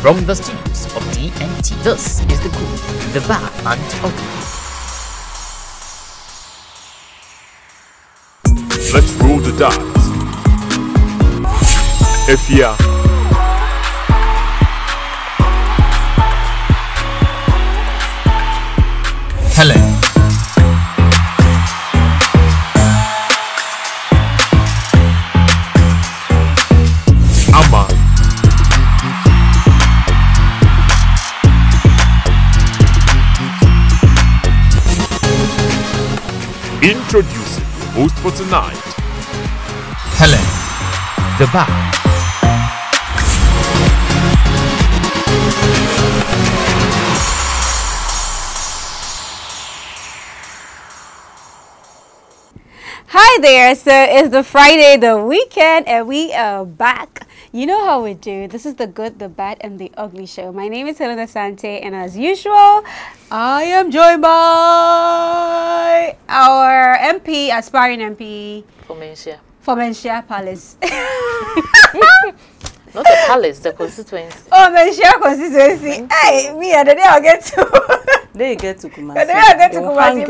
From the studios of DNT, this is the good, the bad, and ugly. Let's roll the dice. Aphia. Helen. Amma. Introducing the host for tonight, Helen. The bad. Hi there, so it's the Friday, the weekend, and we are back. You know how we do. This is the good, the bad, and the ugly show. My name is Helen, and as usual, I am joined by our MP, aspiring MP. Formentia Palace. Not the palace, the constituency. Oh, Mentia constituency. Hey, me and the day I'll get to. They get to Kumasi. The day I'll get to Kumasi.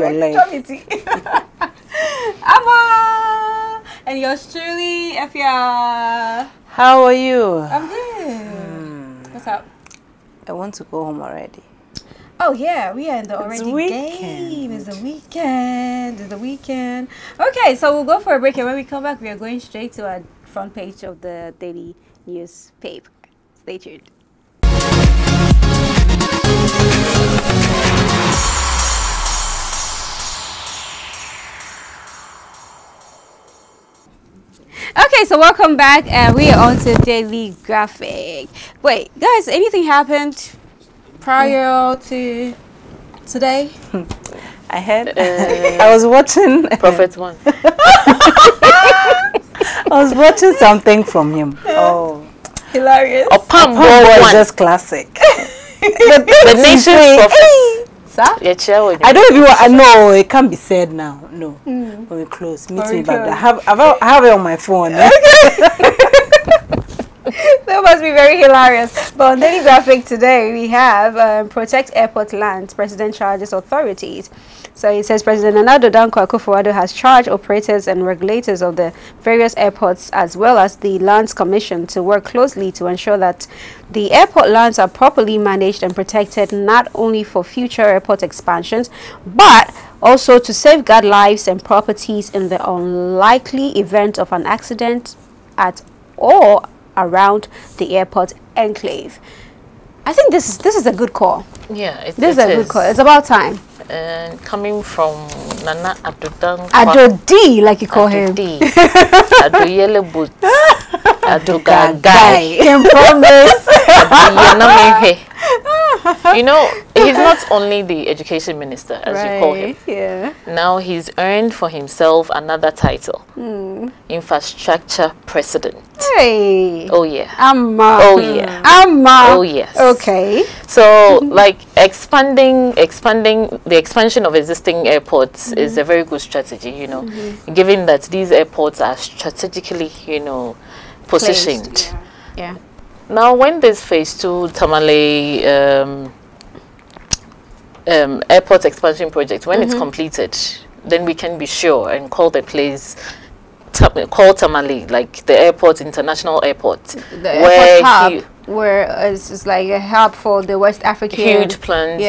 Amma! And yours truly, Aphia. How are you? I'm good. What's up? I want to go home already. Oh yeah, we are in the It's already weekend. game. It's the weekend. It's the weekend. Okay, so we'll go for a break, and when we come back, we are going straight to our front page of the daily newspaper. Stay tuned. Okay, so welcome back, and we are on to Daily Graphic. Wait, guys, anything happened prior to today? I heard. I was watching. Prophet one. I was watching something from him. Oh, Hilarious. Pam was just classic. The nation's prophet. Sir? Yeah, I don't even. I know it can't be said now. No, when we close, meet When me we back there. close. I have it on my phone. That must be very hilarious. But on Daily Graphic today, we have Protect Airport Lands, President charges authorities. So it says President Nana Danko Akufo-Addo has charged operators and regulators of the various airports as well as the Lands Commission to work closely to ensure that the airport lands are properly managed and protected, not only for future airport expansions, but also to safeguard lives and properties in the unlikely event of an accident at or around the airport enclave. I think this is a good call. Yeah, This is a good call. It's about time. And coming from Nana Adodan Ado D, like you call him. Ado Yellow Boots. Ado Gagai. Can promise. You know, he's not only the education minister, as you call him. Yeah. Now he's earned for himself another title. Infrastructure president. Hey. Oh yeah. Amma. Oh yeah. Amma. Oh yes. Okay. So like the expansion of existing airports is a very good strategy, you know, given that these airports are strategically, you know, positioned. Placed, yeah. Now when this phase 2 Tamale airport expansion project, when it's completed, then we can be sure and call the place call Tamale, like the airport, international airport, The airport hub, where it's like a hub for the West African huge planes,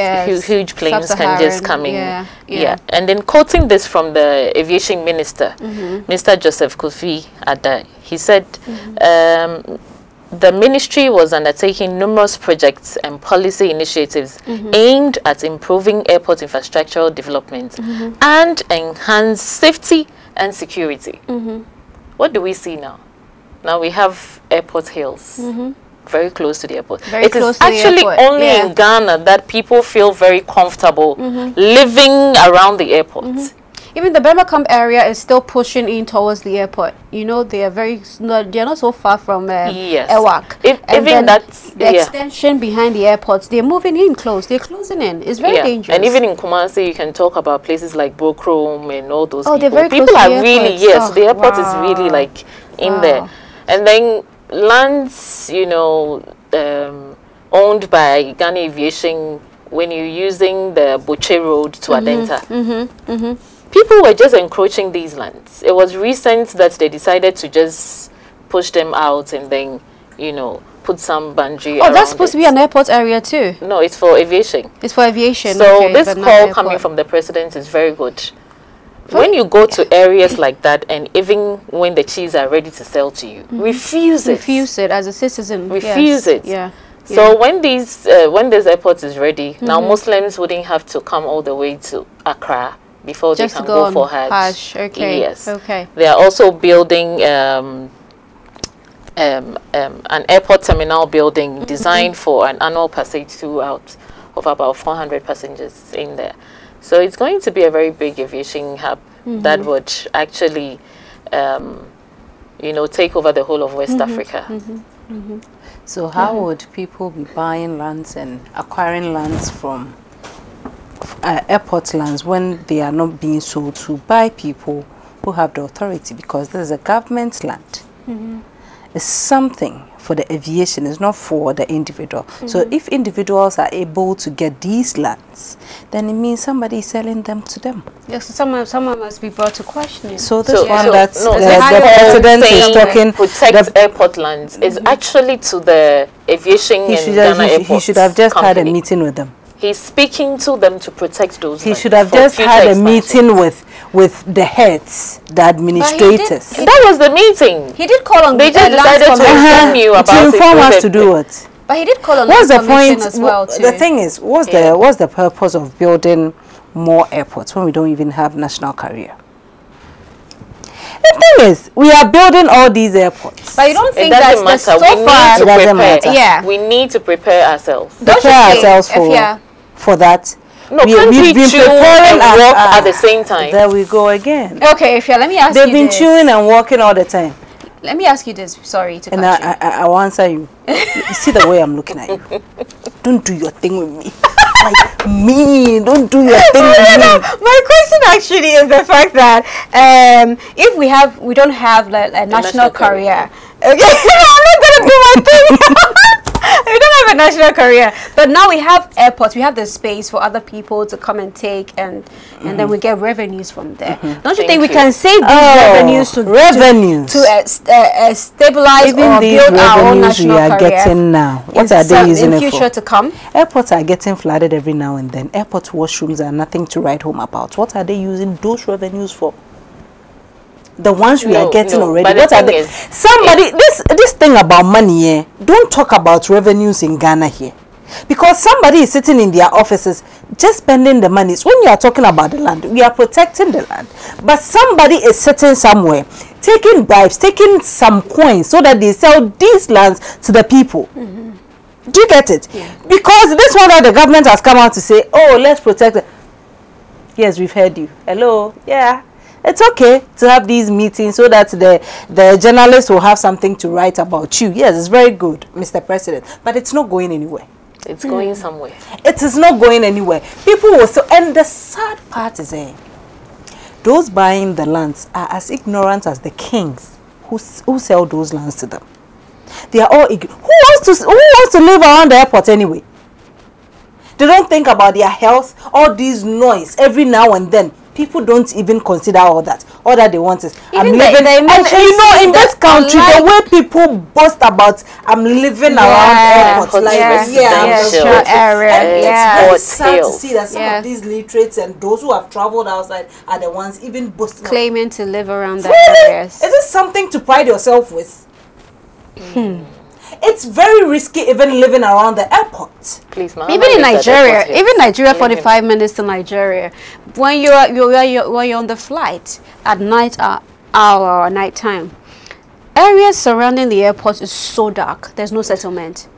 huge planes can just come in. Yeah. And then quoting this from the aviation minister, Mr. Joseph Kofi Adai, he said the ministry was undertaking numerous projects and policy initiatives aimed at improving airport infrastructural development and enhance safety and security. What do we see now? Now we have airport hills. Very close to the airport. It is actually only in Ghana that people feel very comfortable living around the airport. Even the Bemakam area is still pushing in towards the airport. You know, they are they're not so far from Ewak. Even that's the extension behind the airports, they're moving in close. They're closing in. It's very dangerous. And even in Kumasi, you can talk about places like Bokrom and all those people. They're very people close to are the really, airports. the airport is really like in there. And then lands, you know, owned by Ghana Aviation when you're using the Boche Road to Adenta. People were just encroaching these lands. It was recent that they decided to just push them out and then, you know, put some boundary around that's supposed to be an airport area too. No, it's for aviation. It's for aviation. So okay, this but not call airport. coming from the president is very good. When you go to areas like that, and even when the cheese are ready to sell to you, refuse it. Refuse it as a citizen. Refuse it. Yeah. So when this airport is ready, now Muslims wouldn't have to come all the way to Accra before Just they can to go on for Hajj. Okay. Yes. Okay. They are also building an airport terminal building designed for an annual passage throughout of about 400 passengers in there. So it's going to be a very big aviation hub that would actually, you know, take over the whole of West Africa. So how would people be buying lands and acquiring lands from airport lands when they are not being sold to by people who have the authority? Because this is a government land. It's something for the aviation, it's not for the individual. So if individuals are able to get these lands, then it means somebody is selling them to them. Yes, so someone must be brought to question. So this So- one so- that no, the this president is saying talking, protect airport lands is actually to the aviation he and should, Ghana he Airports should have just had a company. meeting with them. He's speaking to them to protect those He lands should have for just future had a expansion. meeting with the heads, the administrators. That was the meeting. He did call on They just decided to inform you about to it inform through us the- to do what? But he did call on What's the information point? as well too. The thing is, what's the purpose of building more airports when we don't even have national carrier? The thing is, we are building all these airports. But you don't It think that doesn't that's matter. so We far? need to It doesn't prepare. matter. Yeah. We need to prepare ourselves. Don't you Prepare think, ourselves Aphia? for that. No, can't we been chew and walk at the same time? There we go again. Okay, Aphia, let me ask They've you been this. chewing and walking all the time. Let me ask you this. Sorry to And cut you. I will answer you. You see the way I'm looking at you. Don't do your thing with me. Like me, don't do your thing with me. My question actually is the fact that if we don't have like a national national career, okay, I'm not gonna do my thing. We don't have a national career, but now we have airports. We have the space for other people to come and take, and then we get revenues from there. Don't you Thank think we you. can save these revenues to stabilize Even or these build our own revenues we national are career? getting now, what in are they using in it future for? to come? Airports are getting flooded every now and then. Airport washrooms are nothing to write home about. What are they using those revenues for? The ones we No, are getting no, already. but the What are thing they? is, Somebody, this thing about money here, don't talk about revenues in Ghana here. Because somebody is sitting in their offices just spending the money. So when you are talking about the land, we are protecting the land. But somebody is sitting somewhere, taking bribes, taking some coins so that they sell these lands to the people. Do you get it? Yeah. Because this one that the government has come out to say, oh, let's protect it. Yes, we've heard you. Hello? Yeah. It's okay to have these meetings so that the journalists will have something to write about you. Yes, it's very good, Mr. President. But it's not going anywhere. It's going somewhere. It is not going anywhere. People will so, and the sad part is those buying the lands are as ignorant as the kings who sell those lands to them. They are all ignorant. Who wants to live around the airport anyway? They don't think about their health. All this noise every now and then. People don't even consider all that. All that they want is I'm Even living. the And you know, in this that country, the online- way people boast about I'm living around airports, like residential area, and yeah. it's very Hotels. sad to see that some Yeah. of these literates and those who have traveled outside are the ones even boasting. Claiming to live around the Really? areas. Is this something to pride yourself with? It's very risky even living around the airport. Please, ma'am. Even in Nigeria, even Nigeria, Believe me. 45 minutes to Nigeria. When you're on the flight at night hour or night time, areas surrounding the airport is so dark. There's no settlement.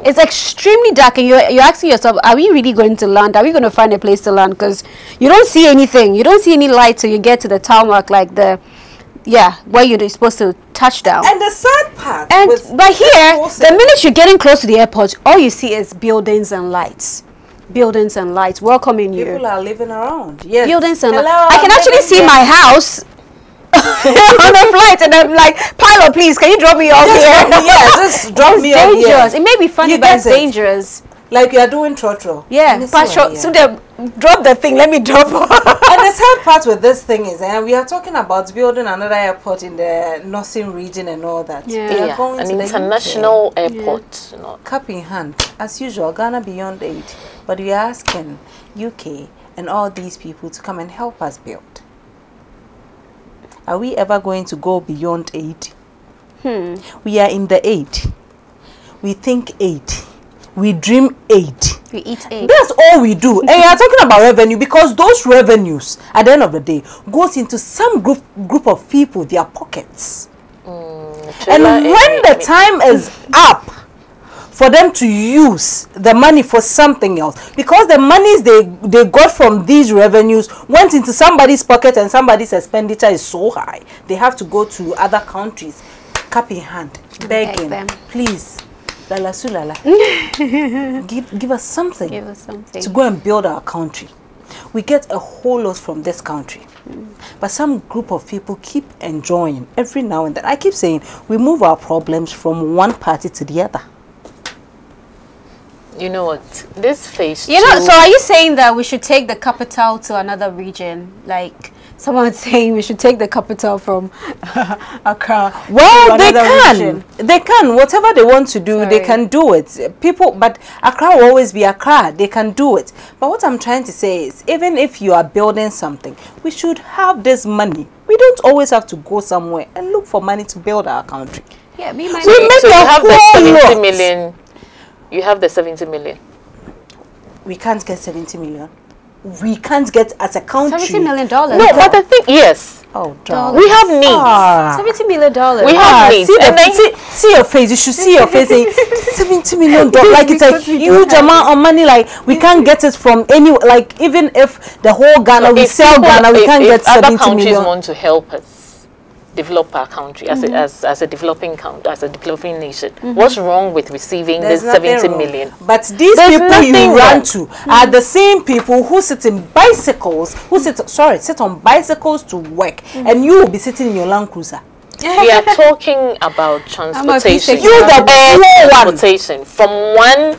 It's extremely dark, and you're asking yourself, are we really going to land? Are we going to find a place to land? Because you don't see anything. You don't see any light till you get to the tarmac, like where you're supposed to touch down. And the sad part, And but here, whole the minute you're getting close to the airport, all you see is buildings and lights. Buildings and lights welcoming you. people are living around. Yes. Buildings and Hello, I can I'm actually living see here. my house on a flight, and I'm like, pilot, please, can you drop me off here? Just drop me off here. Dangerous. It may be funny, but it's dangerous. Like you are doing trotro. Yeah, so they drop the thing. Let me drop off. And the sad part with this thing is, we are talking about building another airport in the northern region and all that. Yeah, an international airport. You know. Cup in hand, as usual, Ghana beyond aid. But we are asking UK and all these people to come and help us build. Are we ever going to go beyond aid? We are in the aid. We think aid. We dream aid. We eat aid. That's all we do. And you are talking about revenue because those revenues, at the end of the day, goes into some group of people, their pockets. And when the time is up for them to use the money for something else, because the monies they got from these revenues went into somebody's pocket and somebody's expenditure is so high, they have to go to other countries, cup in hand, begging, please. Lala Sulala, give us something. Give us something to go and build our country. We get a whole lot from this country, but some group of people keep enjoying every now and then. I keep saying we move our problems from one party to the other. You know what? This phase. So are you saying that we should take the capital to another region, like? Someone's saying we should take the capital from Accra. Well, they can. They can. Whatever they want to do, they can do it. People, but Accra will always be Accra. They can do it. But what I'm trying to say is, even if you are building something, we should have this money. We don't always have to go somewhere and look for money to build our country. Yeah, so you have the 70 million. You have the 70 million. We can't get 70 million. We can't get as a country. $70 million. No, but I think yes. Oh, we have needs. $70 million. We have needs. See your face. You should see your face. $70 million. Like it's a huge amount of money. Like we can't get it from any. Like even if the whole Ghana, we sell Ghana, we can't get 70 million. Other countries want to help us develop our country as a developing country, as a developing nation. What's wrong with receiving this 70 million? But these people you run to are the same people who sit in bicycles, who sit on bicycles to work, and you will be sitting in your Land Cruiser. We are talking about transportation. Transportation from one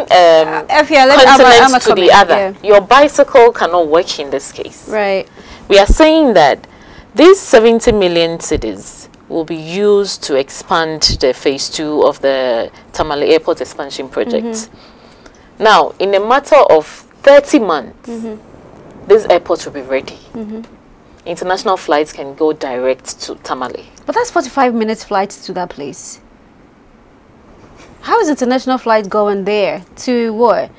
continent to the other. Yeah. Your bicycle cannot work in this case. Right. We are saying that these 70 million cedis will be used to expand the phase 2 of the Tamale Airport expansion project. Now, in a matter of 30 months, this airport will be ready. International flights can go direct to Tamale. But that's 45 minutes flight to that place. How is international flight going there? To what?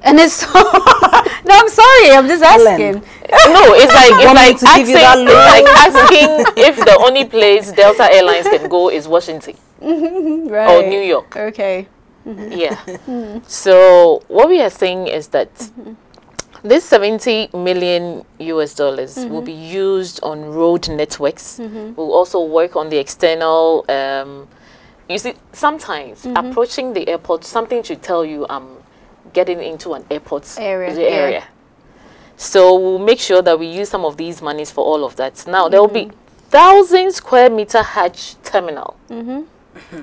And it's so no, I'm sorry, I'm just asking. No, it's like asking if the only place Delta Airlines can go is Washington or New York. Okay. Yeah. So what we are saying is that this 70 million US dollars will be used on road networks. We'll also work on the external. You see, sometimes approaching the airport, something should tell you getting into an airport area. Yeah. So we'll make sure that we use some of these monies for all of that. Now there will be 1,000 square meter Hajj terminal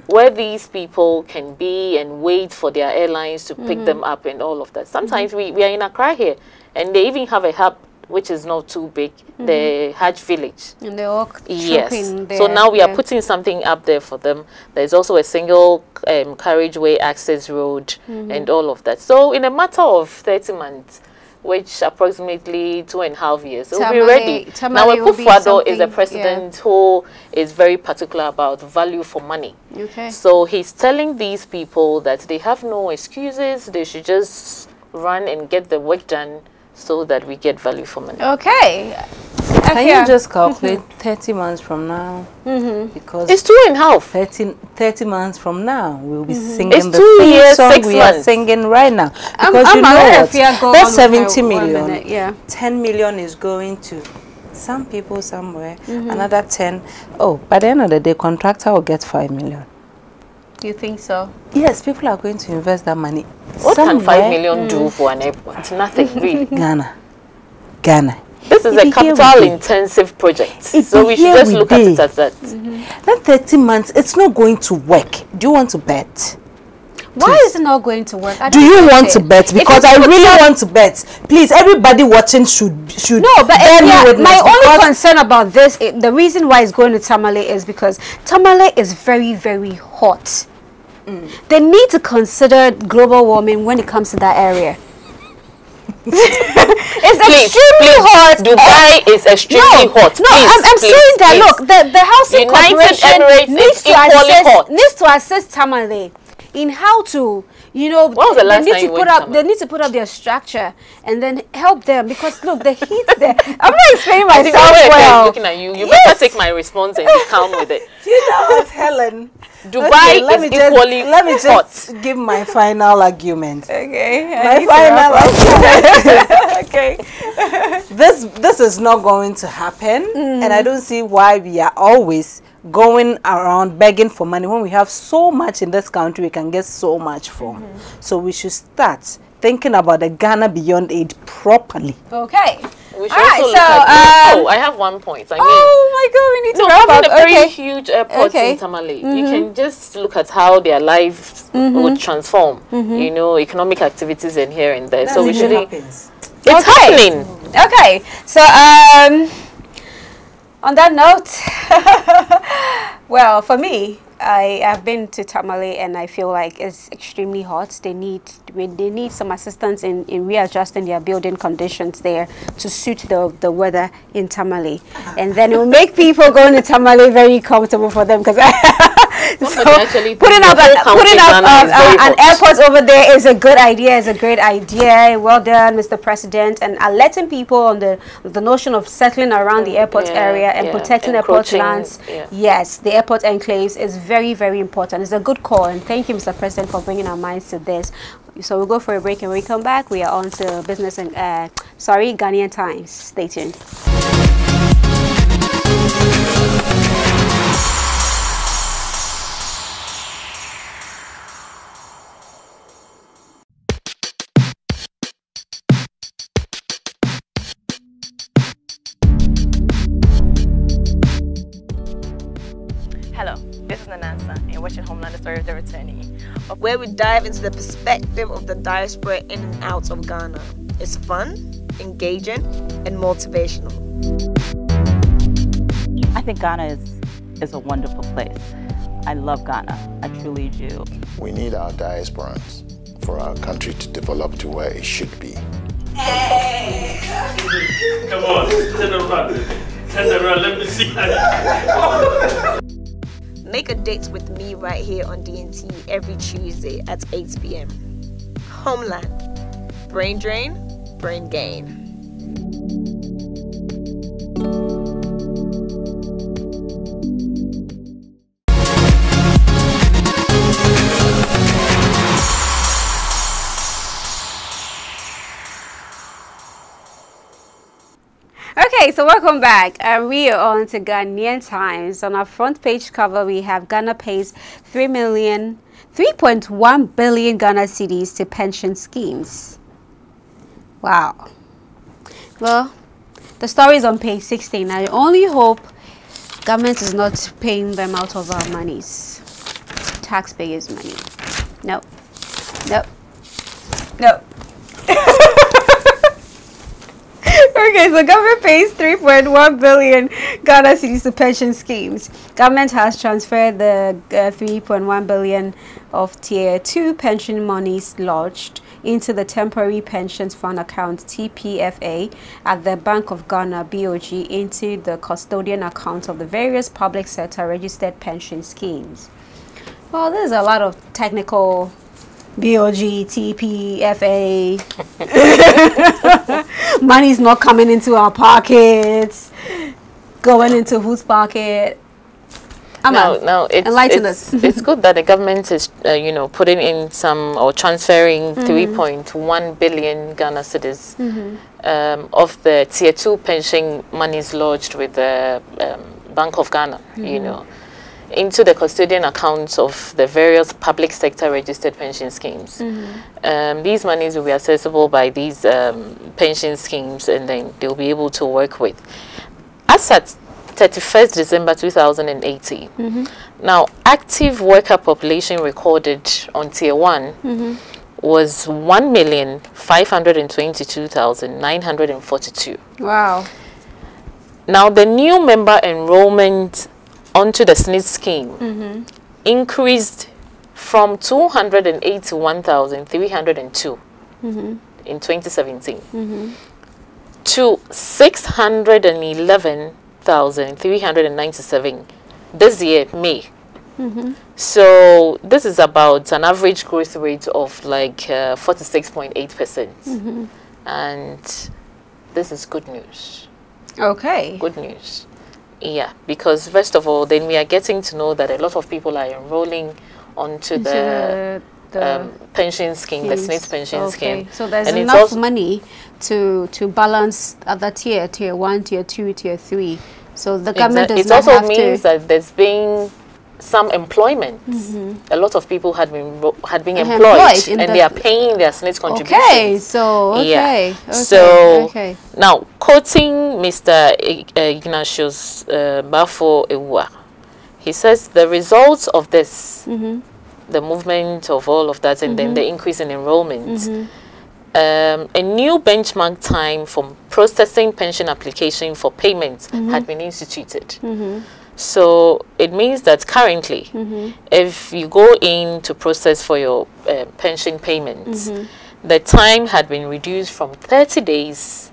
where these people can be and wait for their airlines to pick them up and all of that. Sometimes we are in Accra here, and they even have a hub which is not too big, the Hajj village. And they all there. So now we are putting something up there for them. There's also a single carriageway access road and all of that. So in a matter of 30 months, which approximately 2.5 years, it will be ready. Now, Akufo-Addo is a president who is very particular about value for money. So he's telling these people that they have no excuses. They should just run and get the work done so that we get value for money. Okay. Can you just calculate 30 months from now? Because it's 2.5. 30 months from now, we'll be singing it's the 2 years, song 6 we months. are singing right now. Because you know what? That's 70 million. 10 million is going to some people somewhere. Another 10. Oh, by the end of the day, contractor will get 5 million. You think so? Yes, people are going to invest that money. What can 5 million do for an airport? Nothing, really. Ghana. This is a capital-intensive project, so we should just look at it as that. That 30 months, it's not going to work. Do you want to bet? Why is it not going to work? Do you want to bet? Because I really want to bet. Please, everybody watching should no, but my only concern about this, the reason why it's going to Tamale is because Tamale is very, very hot. They need to consider global warming when it comes to that area. It's extremely hot. Dubai is extremely hot. No, I'm saying that. Look, the housing corporation needs to assist Tamale in how to, you know, they need to put up their structure and then help them, because look, the heat there. I'm not explaining myself well. Looking at you, better take my response and be calm with it. You know what, Helen? Dubai is equally let me just give my final argument. Okay. My final argument. Okay. This is not going to happen, and I don't see why we are always going around begging for money when we have so much in this country we can get so much from. So we should start thinking about the Ghana Beyond Aid properly. Okay. We should also look at I have one point. I mean, oh my God, we need to wrap having up. a very huge airport in Tamale, you can just look at how their lives would transform. You know, economic activities in here and there. So we should. It's happening. Okay. So on that note, well, for me, I have been to Tamale and I feel like it's extremely hot. They need some assistance in readjusting their building conditions there to suit the weather in Tamale, and then it will make people going to Tamale very comfortable for them, because so putting up an airport over there is a good idea. It's a great idea. Well done, Mr. President, and letting people on the notion of settling around the airport area and protecting airport lands. Yes, the airport enclaves is very, very important. It's a good call, and thank you, Mr. President, for bringing our minds to this. So we'll go for a break, and when we come back, we are on to business and Ghanaian Times. Stay tuned. Hello, this is Nanansa, and you're watching Homeland, the Story of the Returnee, where we dive into the perspective of the diaspora in and out of Ghana. It's fun, engaging, and motivational. I think Ghana is a wonderful place. I love Ghana. I truly do. We need our diasporans for our country to develop to where it should be. Hey! Come on, turn around. Turn around, let me see. Make a date with me right here on DNT every Tuesday at 8 p.m. Homeland. Brain drain, brain gain. Okay, so welcome back. We are on to Ghanaian Times. On our front page cover, we have Ghana pays 3.1 billion Ghana cedis to pension schemes. Wow. Well, the story is on page 16. I only hope government is not paying them out of our monies. Taxpayers' money. No. No. No. Okay, so government pays 3.1 billion Ghana cedis to pension schemes. Government has transferred the 3.1 billion of Tier 2 pension monies lodged into the Temporary Pensions Fund account TPFA at the Bank of Ghana BOG into the custodian accounts of the various public sector registered pension schemes. Well, there's a lot of technical BOG, TPFA. Money's not coming into our pockets. Going into whose pocket? No, it's good that the government is, putting in some or transferring 3.1 billion Ghana cedis of the Tier 2 pension monies lodged with the Bank of Ghana, into the custodian accounts of the various public sector registered pension schemes. These monies will be accessible by these pension schemes, and then they'll be able to work with. As at 31st December 2018, now active worker population recorded on Tier 1 was 1,522,942. Wow. Now the new member enrollment onto the SNIT scheme increased from 281,302 in 2017 to 611,397 this year, May. So this is about an average growth rate of like 46.8%. And this is good news. Okay. Good news. Yeah, because first of all, then we are getting to know that a lot of people are enrolling onto the pension scheme, the SNIT pension scheme. So there's and enough money to balance other tier 1, tier 2, tier 3. So the government does not have to. It also means that there's been some employment. A lot of people had been employed and they are paying their SNIT contributions. Okay, so now quoting Mr. Ignatius Bafo Ewa, he says the results of this, the movement of all of that, and then the increase in enrollment, a new benchmark time for processing pension application for payments had been instituted. So it means that currently, if you go in to process for your pension payments, the time had been reduced from 30 days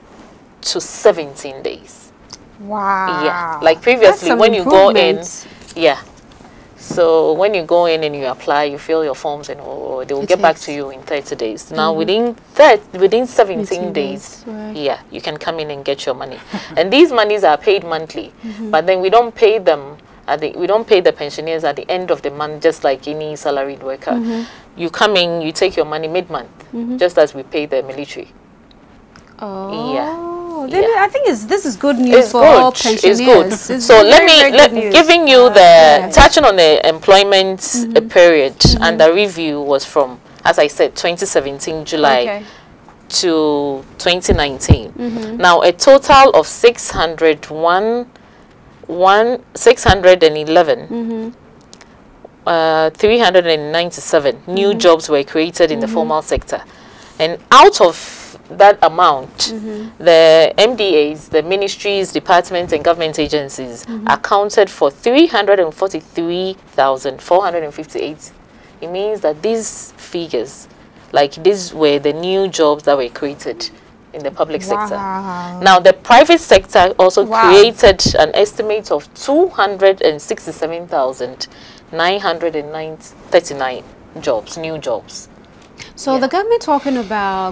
to 17 days. Wow. Yeah, like previously when you go in, so when you go in and you apply, you fill your forms and they will get back to you in 30 days. Now within 17 days, you can come in and get your money. And these monies are paid monthly, but then we don't pay them we don't pay the pensioners at the end of the month, just like any salaried worker. You come in, you take your money mid-month, just as we pay the military. I think this is good news for all pensioners. It's good. So giving you the touching on the employment period, and the review was from, as I said, 2017 July to 2019. Now a total of 397 new jobs were created in the formal sector, and out of that amount, the MDAs, the ministries, departments, and government agencies accounted for 343,458. It means that these figures, like these were the new jobs that were created in the public sector. Now, the private sector also created an estimate of 267,939 jobs, new jobs. So the government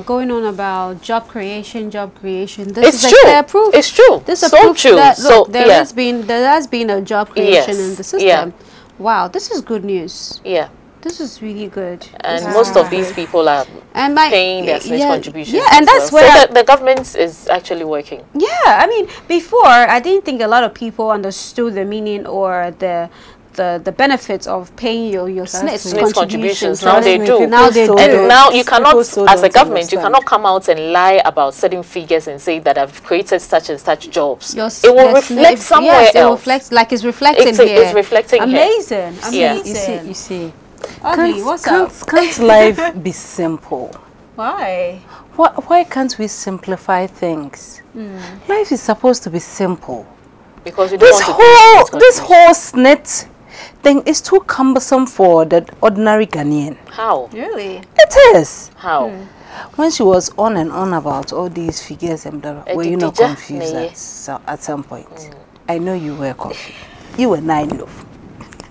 going on about job creation. This is true. Proof. It's true. This is so proof true. That, look, there has been a job creation in the system. Yeah. Wow, this is good news. Yeah. This is really good. And most of these people are paying their SNIT contributions. Yeah, and that's where the government is actually working. Yeah, I mean, before I didn't think a lot of people understood the meaning or the benefits of paying your SNIT contributions. Now they do. Now they do. And now you cannot, as a government, you cannot come out and lie about certain figures and say that I've created such and such jobs. It will reflect somewhere else. It will reflect, like it's reflecting here. It's reflecting Amazing. here. Amazing. You see. Can't life be simple? Why? Why can't we simplify things? Life is supposed to be simple. Because you don't this whole SNIT thing is too cumbersome for the ordinary Ghanaian. How? Really? It is. How? When she was on and on about all these figures and blah, were you not confused at some point? I know you were confused. You were 9 love.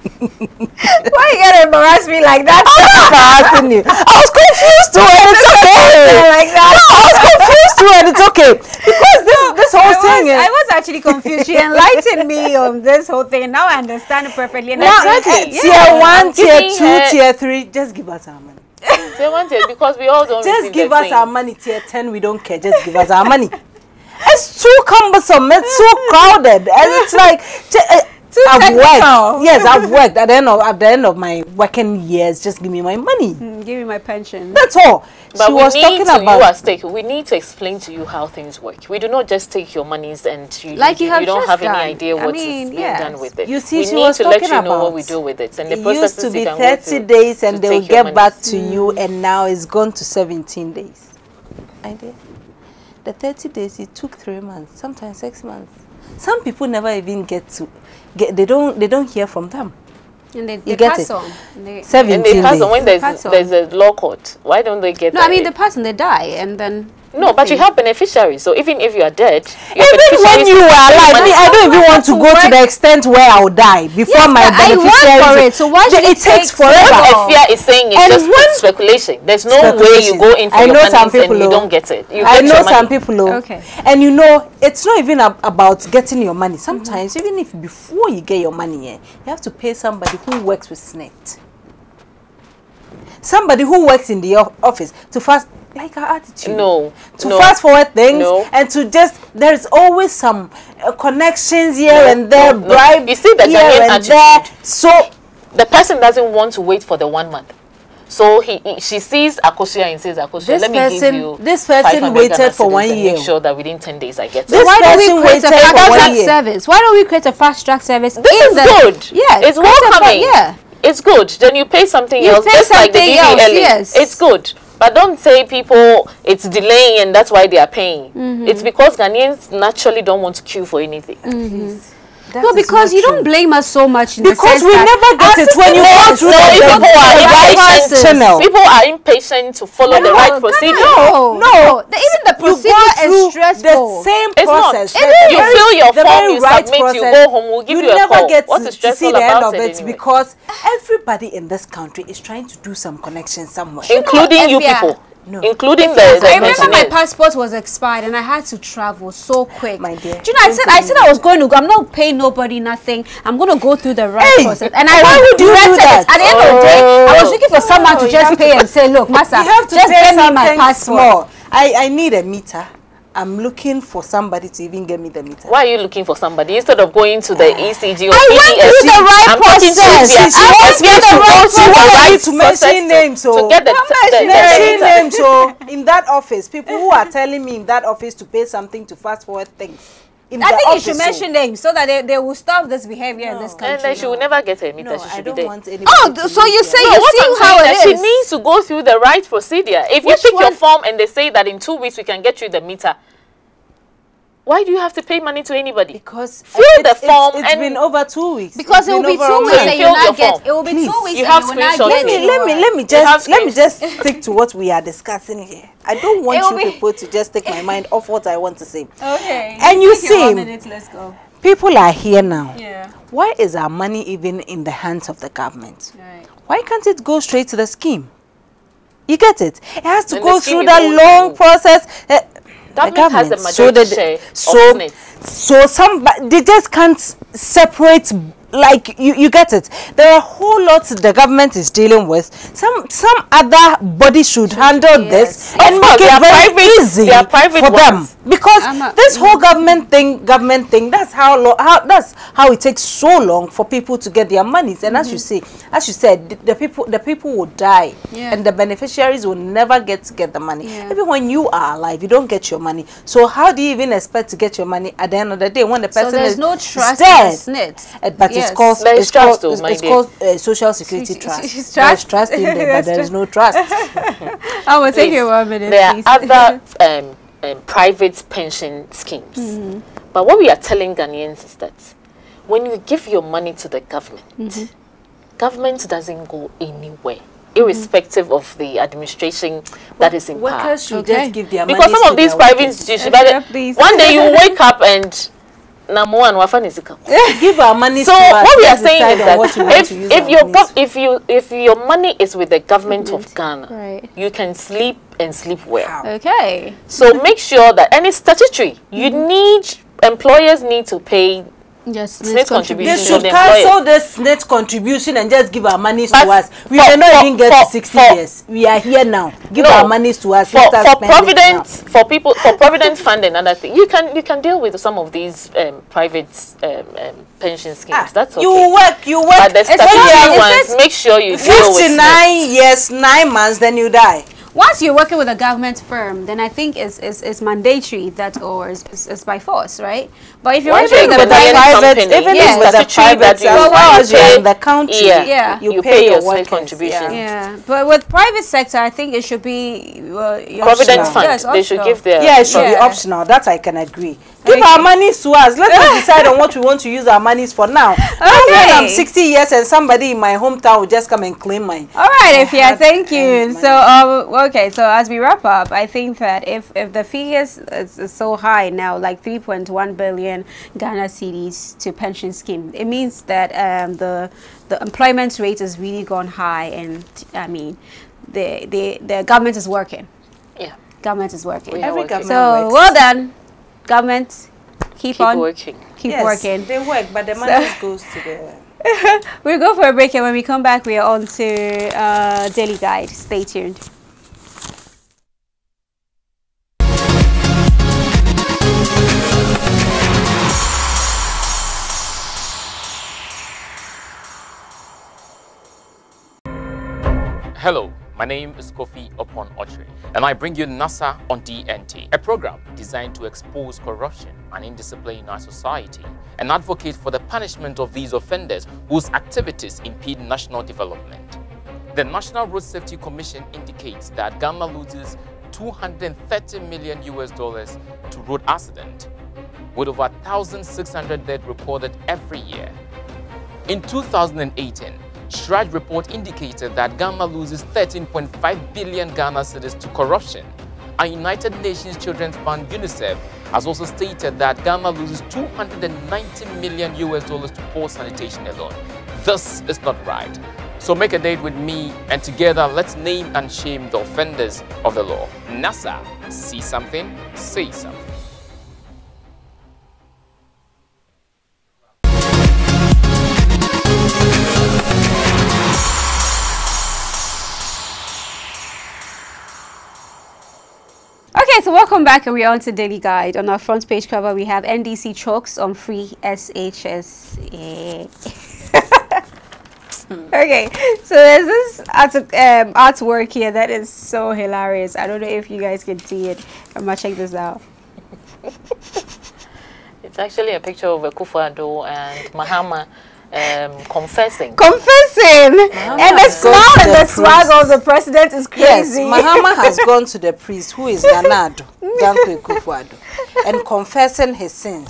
Why you gonna embarrass me like that? I'm not embarrassing you. I was confused too, and it's okay. Like that. No, I was confused too, and it's okay. Because this whole thing is... I was actually confused. She enlightened me on this whole thing. Now I understand it perfectly. And Tier 1, tier 2, tier 3, just give us our money. Tier 1, because we all don't just give us our money. Tier 10, we don't care. Just give us our money. It's too cumbersome. It's so crowded. And it's like... I've worked. Yes, I've worked. At the end of my working years, just give me my money. Give me my pension. That's all. But she was talking about you at stake. We need to explain to you how things work. We do not just take your monies and you don't have any idea what is being done with it. You see, we she need was to talking let you know about what we do with it. And the it processes used to be you can 30 days and they will get back to Mm. you, and now it's gone to 17 days. I did. The 30 days, it took 3 months, sometimes 6 months. Some people never even get. They don't hear from them. And they You get pass it? on. 17 and they pass days. on when there's a law court. Why don't they get? No, I mean the person they die and then. No, but you have beneficiaries. So even if you are dead, even when you are alive, I don't even want to go to the extent where I'll die before my beneficiaries. I work for it, so why should it takes forever. What Aphia is saying is just speculation. There's no way you go into your monies and you don't get it. I know some people. Okay. And you know, it's not even about getting your money. Sometimes, even if before you get your money, you have to pay somebody who works with SNET. Somebody who works in the office to fast, like our attitude. To fast forward things and to just, there's always some connections here and there, bribe you see the here and attitude. there. So the person doesn't want to wait for the 1 month. So she sees Akosia and says, Akosia, let me give you. This person waited for 1 year. Make sure that within 10 days I get it. So why don't we create a fast track service? Why don't we create a fast track service? This is good. Yeah, it's welcoming. It's good. Then you pay something else. Just like the DBLA. Yes. It's good. But don't say people it's delaying and that's why they are paying. It's because Ghanaians naturally don't want to queue for anything. No, because you don't blame us so much. Because we never get it when you go through the channel. People are impatient to follow the right procedure. No. Even the procedure is stressful. The same process. You fill your form, you submit, you go home, we'll give you a call. What is stressful about it anyway? Because everybody in this country is trying to do some connection somewhere. Including you people. No. Including the I remember my passport was expired and I had to travel so quick. My dear. Do you know, I said I was going to go. I'm not paying nobody nothing. I'm going to go through the right process. And why would you do that? At the end of the day, I was looking for someone to just pay and say, look, Master, just get me my passport. I need a meter. I'm looking for somebody to even get me the meter. Why are you looking for somebody instead of going to the ECG or I went through the right process. She wants you to mention names. To get the names. So in that office, people who are telling me in that office to pay something to fast forward things. I think you should mention names so that they will stop this behavior in this country. And then she will never get a meter. No, she I should don't be there. want anybody. Oh, so you say you see how it is? She needs to go through the right procedure. If you pick your form and they say that in 2 weeks we can get you the meter, why do you have to pay money to anybody? Because fill the form. It's been over 2 weeks. Because it will be 2 weeks and you not get. It will be 2 weeks. You have screenshots. Let me just stick to what we are discussing here. I don't want you people to just take my mind off what I want to say. Okay. And you see, let's go. People are here now. Yeah. Why is our money even in the hands of the government? Right. Why can't it go straight to the scheme? You get it? It has to And go the scheme through is that long process. The government has the majority share of SNET. So they just can't separate. Like you get it. There are a whole lot the government is dealing with. Some other body should handle this and make it very easy for them. Because this whole government thing, that's how it takes so long for people to get their monies. And as you said, the people will die, and the beneficiaries will never get the money. Even when you are alive, you don't get your money. So how do you even expect to get your money at the end of the day when the person is no trust dead? But it's called Social Security Trust. There's trust in there, but there is no trust. I will take you 1 minute. There are other private pension schemes. But what we are telling Ghanaians is that when you give your money to the government, government doesn't go anywhere, irrespective of the administration that is in power. Workers should just give their money. Because some of these private institutions, one day you wake up and give our money. So what we are saying is that if your money is with the government of Ghana, you can sleep and sleep well. Okay. So make sure that, and it's statutory. Employers need to pay Yes, SNIT contribution They to should the cancel employers. this net contribution and just give our monies But to us. We for- may not for- even get for- to 60 for- years. We are here now. Give No. our monies to us. For Let us spend it Provident, now. for Provident Fund and other things, you can deal with some of these private pension schemes. That's okay. You work. But the statutory if ones, it's make sure you deal with 59 years, 9 months, then you die. Once you're working with a government firm, then I think it's mandatory that, or is by force, right? But if you're Once working you're with a Ghanaian private, company, even yes. with the statutory private, that you as long as you're in the country, Yeah. you pay pay your your SNIT workers, contribution. Yeah, but with private sector, I think it should be Provident optional. Fund, Yes, they should optional. give their Yeah, it should be Yeah. optional. That I can agree. Give our monies to us. Let us decide on what we want to use our monies for now. Not when I'm 60 years and somebody in my hometown will just come and claim mine. All right, Aphia, have thank you. any So, okay, so as we wrap up, I think that if the figures is so high now, like 3.1 billion Ghana cedis to pension scheme, it means that the employment rate has really gone high, and I mean, the government is working. Yeah. Government is working. We are Every working. government So works. well done, government. Keep on working. keep Yes, working. they work, but the money goes to the... We'll go for a break, and when we come back, we are on to Daily Guide. Stay tuned. Hello, my name is Kofi Upon Ochre, and I bring you NASA on DNT, a program designed to expose corruption and indiscipline in our society and advocate for the punishment of these offenders whose activities impede national development. The National Road Safety Commission indicates that Ghana loses $230 million to road accident, with over 1,600 deaths reported every year. In 2018, Shraj report indicated that Ghana loses 13.5 billion Ghana cedis to corruption. And United Nations Children's Fund UNICEF has also stated that Ghana loses $290 million to poor sanitation alone. This is not right. So make a date with me, and together let's name and shame the offenders of the law. NASA, see something, say something. Okay, so welcome back, and we're on to Daily Guide. On our front page cover, we have NDC chokes on free SHS. Okay, so there's this artwork here that is so hilarious. I don't know if you guys can see it. I'm gonna check this out. It's actually a picture of Akufo-Addo and Mahama confessing. And the smile and the swag of the president is crazy. Yes, Mahama has gone to the priest, who is Nana Addo, Dankwa Akufo-Addo, and confessing his sins.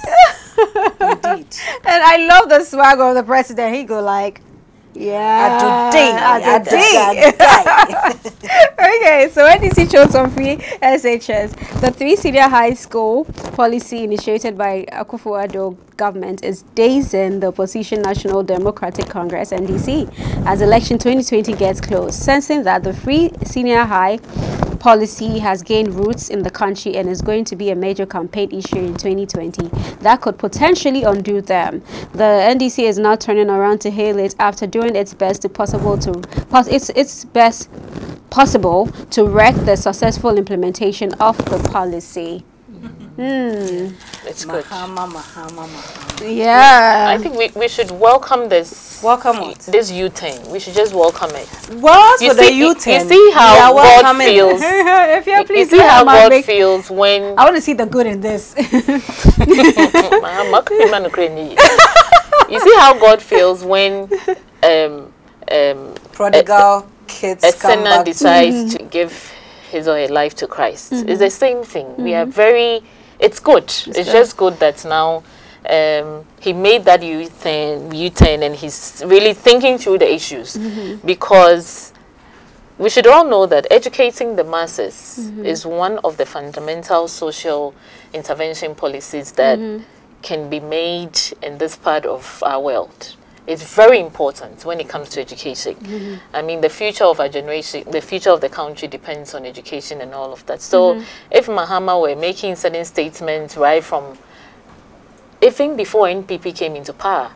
Indeed. And I love the swag of the president. He go like, yeah. Okay, so NDC chose on free SHS. The 3 senior high school policy initiated by Akufo-Addo government is dazing the opposition National Democratic Congress NDC as election 2020 gets close, sensing that the free senior high policy has gained roots in the country and is going to be a major campaign issue in 2020 that could potentially undo them. The NDC is now turning around to hail it after doing its best to possible to wreck the successful implementation of the policy. It's good. Mahama. Yeah. I think we should welcome this. Welcome what? This U-turn. We should just welcome it. What You for the see, U-turn? you see how God welcoming. feels. If you're You please see how God make, feels when I want to see the good in this. you see how God feels when prodigal kids a come sinner back. decides to give his or her life to Christ. It's the same thing. We are very. It's good. It's just good that now he made that U-turn, and he's really thinking through the issues, because we should all know that educating the masses is one of the fundamental social intervention policies that can be made in this part of our world. It's very important when it comes to education. I mean, the future of our generation, the future of the country depends on education and all of that. So if Mahama were making certain statements right from even before NPP came into power,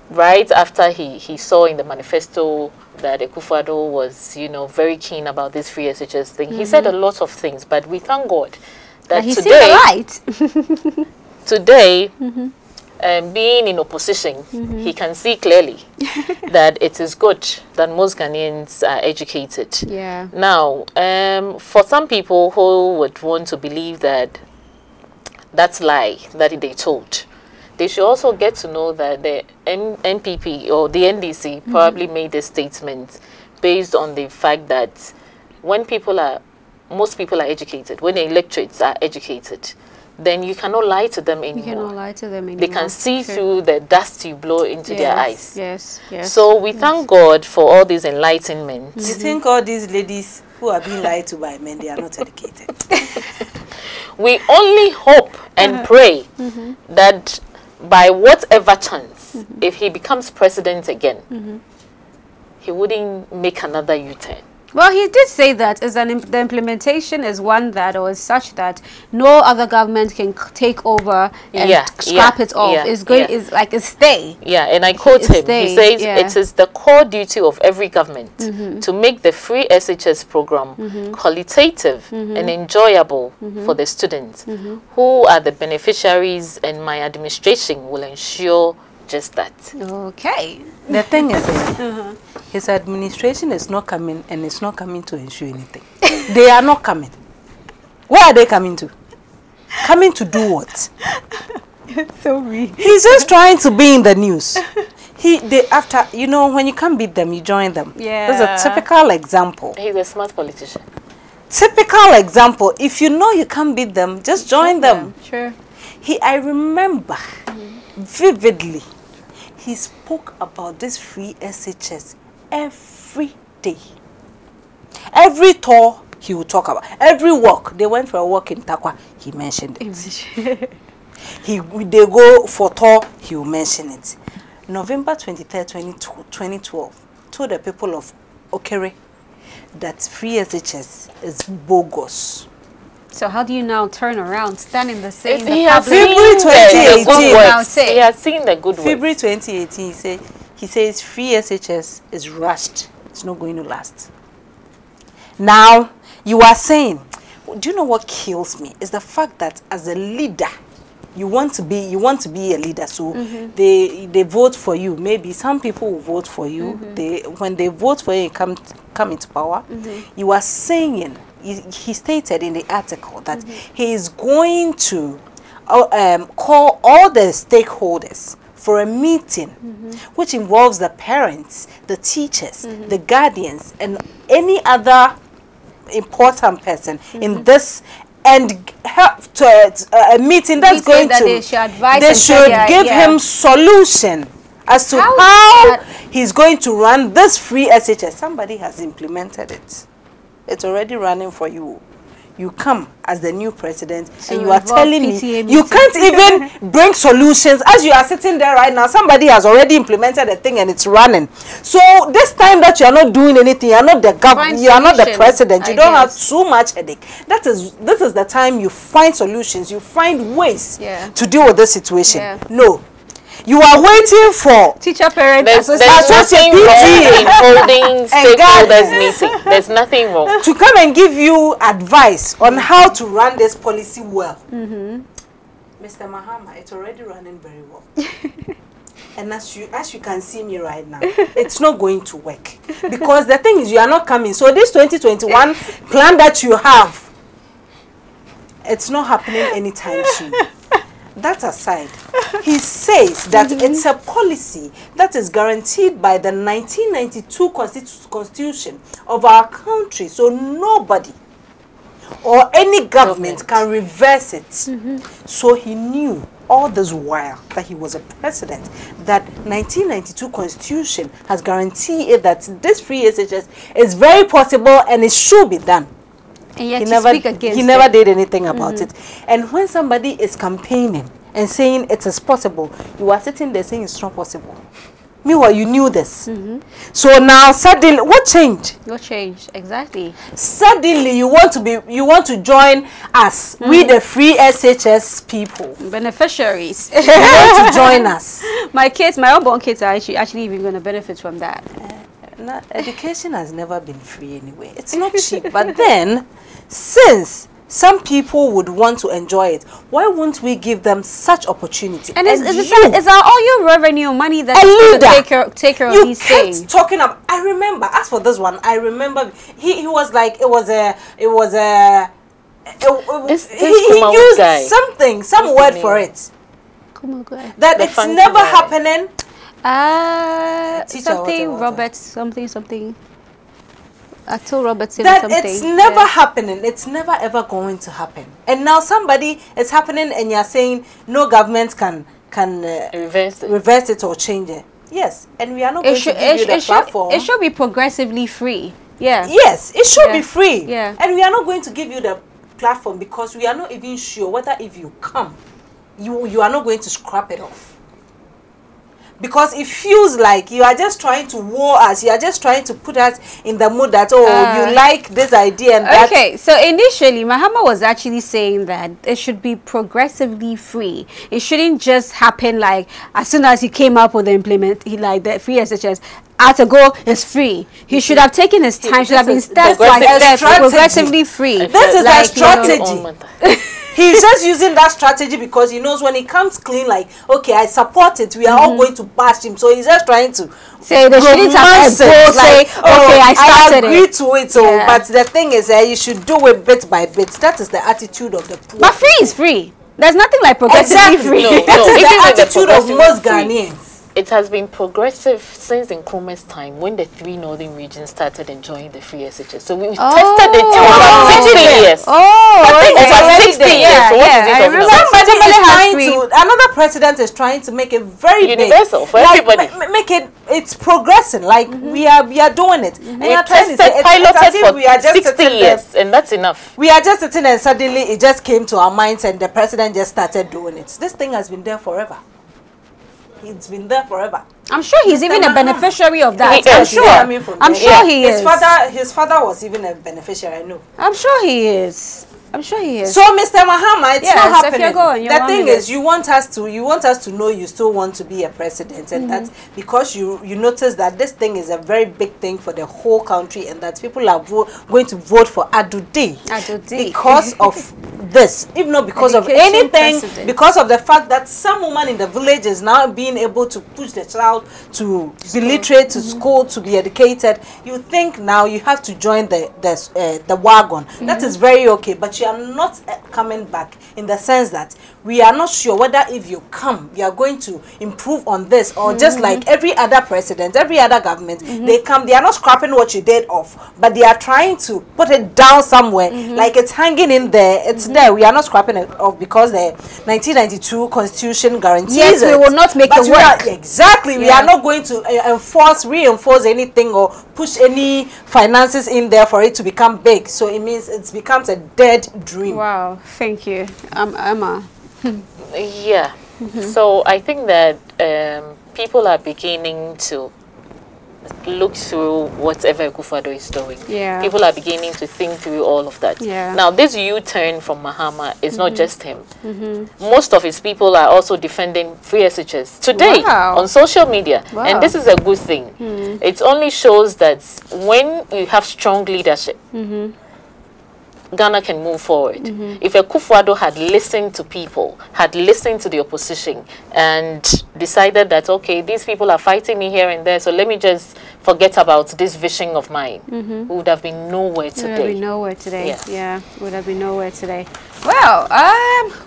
right after he saw in the manifesto that Akufo-Addo was, you know, very keen about this free SHS thing, he said a lot of things, but we thank God that he today, right. today, being in opposition, he can see clearly that it is good that most Ghanaians are educated. Yeah. Now, for some people who would want to believe that that's lie that they told, they should also get to know that the NPP or the NDC probably made this statement based on the fact that when most people are educated, when the electorates are educated, then you cannot lie to them anymore. You cannot lie to them anymore. They can see through the dust you blow into their eyes. Yes, yes. So we thank God for all these enlightenment. You think all these ladies who are being lied to by men, they are not educated? We only hope and pray that by whatever chance, if he becomes president again, he wouldn't make another U-turn. Well, he did say that the implementation is one that, or is such that no other government can take over and scrap it off. It's going, is like a stay. Yeah, and I quote him. He says, it is the core duty of every government to make the free SHS program qualitative and enjoyable for the students who are the beneficiaries, and my administration will ensure just that. Okay. The thing is, his administration is not coming, and it's not coming to ensure anything. They are not coming. Where are they coming to? Coming to do what? It's so weird. He's just trying to be in the news. After, you know, when you can't beat them, you join them. Yeah. That's a typical example. He's a smart politician. Typical example. If you know you can't beat them, just join them. Sure. I remember vividly, he spoke about this free SHS every day. Every tour he would talk about. Every walk. They went for a walk in Takwa, he mentioned it. They go for tour, he will mention it. November 23rd, 2012, told the people of Okere that free SHS is bogus. So how do you now turn around, stand in the same? February 2018. He has seen the good work. February 2018, he says free SHS is rushed. It's not going to last. Now, you are saying, do you know what kills me? Is the fact that as a leader, you want to be a leader. So they vote for you. Maybe some people will vote for you. When they vote for you and come into power, you are saying, he stated in the article that he is going to call all the stakeholders for a meeting which involves the parents, the teachers, the guardians, and any other important person in this, and help to a meeting that's going to they should give him solution as to how he's going to run this free SHS. Somebody has implemented it. It's already running for you. You come as the new president and you are telling me you can't even bring solutions. As you are sitting there right now, somebody has already implemented a thing and it's running. So this time that you are not doing anything, you are not the government, you are not the president, you don't have too much headache. This is the time you find solutions, you find ways to deal with this situation. No. You are waiting for teacher parent association. There's nothing wrong in holding stakeholders meeting. There's nothing wrong. To come and give you advice on how to run this policy well. Mr. Mahama, it's already running very well. And as you can see me right now, it's not going to work. Because the thing is, you are not coming. So this 2021 plan that you have, it's not happening anytime soon. That aside, he says that it's a policy that is guaranteed by the 1992 Constitution of our country. So nobody or any government can reverse it. So he knew all this while that he was a president, that 1992 Constitution has guaranteed that this free SHS is very possible and it should be done. And yet he never did anything about it. And when somebody is campaigning and saying it is possible, you are sitting there saying it's not possible. Meanwhile, you knew this. So now suddenly, what changed? What changed? Exactly. Suddenly, you want to join us. We the free SHS people. Beneficiaries. You want to join us. My kids, my unborn kids are actually even going to benefit from that. Education has never been free anyway. It's not cheap. But then, since some people would want to enjoy it, why won't we give them such opportunity? And it's our all your revenue money that take care of these things. Talking about, I remember, as for this one, I remember he was like, he used some word for it. That it's never happening. Something Robert, something. I told Robert that something. It's never happening. It's never ever going to happen. And now it's happening, and you're saying no government can reverse it or change it. Yes, and we are not going to give you the platform. It should be progressively free. Yeah. Yes, it should be free. Yeah. And we are not going to give you the platform because we are not even sure whether if you come, you are not going to scrap it off. Because it feels like you are just trying to war us. You are just trying to put us in the mood that, you like this idea and that. Okay, so initially, Mahama was actually saying that it should be progressively free. It shouldn't just happen like as soon as he came up with the the free SHS. At a go, it's free. He should have taken his time. Should have been step by step, progressively free. This is a strategy. He's just using that strategy because he knows when he comes clean, like, okay, I support it. We are all going to bash him. So he's just trying to say they shouldn't have say, okay, I agree to it. So, but the thing is, you should do it bit by bit. That is the attitude of the poor. But free is free. There's nothing like progressively free. That is the attitude of most Ghanaians. It has been progressive since Nkrumah's time when the 3 northern regions started enjoying the free SHS. So we tested it for 60 years. I think 60 years. So what is it another president is trying to make it very universal for everybody. Make it's progressing. Like we are doing it. And we tested, piloted for 60 years, and that's enough. We are just sitting and suddenly it just came to our minds, and the president just started doing it. This thing has been there forever. It's been there forever. I'm sure he's even a beneficiary of that. I'm sure he is. His father was even a beneficiary, I know. I'm sure he is. I'm sure he is. So, Mr. Mahama, it's not happening. The thing is, you want us to know you still want to be a president, and that's because you notice that this thing is a very big thing for the whole country, and that people are going to vote for Adudi because of this, if not because of anything, because of the fact that some woman in the village is now being able to push the child to be literate, to school, to be educated. You think now you have to join the wagon. That is very okay, but you are not coming back in the sense that we are not sure whether if you come, you are going to improve on this, or just like every other president, every other government, they come, they are not scrapping what you did off, but they are trying to put it down somewhere, like it's hanging in there, it's there. We are not scrapping it off because the 1992 Constitution guarantees it. We will not make it work. Exactly. We are not going to reinforce anything or push any finances in there for it to become big. So it means it becomes a dead dream. Wow, thank you, Amma. Yeah. So I think that people are beginning to look through whatever Akufo-Addo is doing. Yeah. People are beginning to think through all of that. Yeah. Now, this U-turn from Mahama is not just him. Most of his people are also defending free SHS today on social media. And this is a good thing. It only shows that when you have strong leadership, Ghana can move forward. If Akufo-Addo had listened to people, had listened to the opposition, and decided that, okay, these people are fighting me here and there, so let me just forget about this vision of mine, we would have been nowhere today. Would have been nowhere today. Yeah, would have been nowhere today. Well,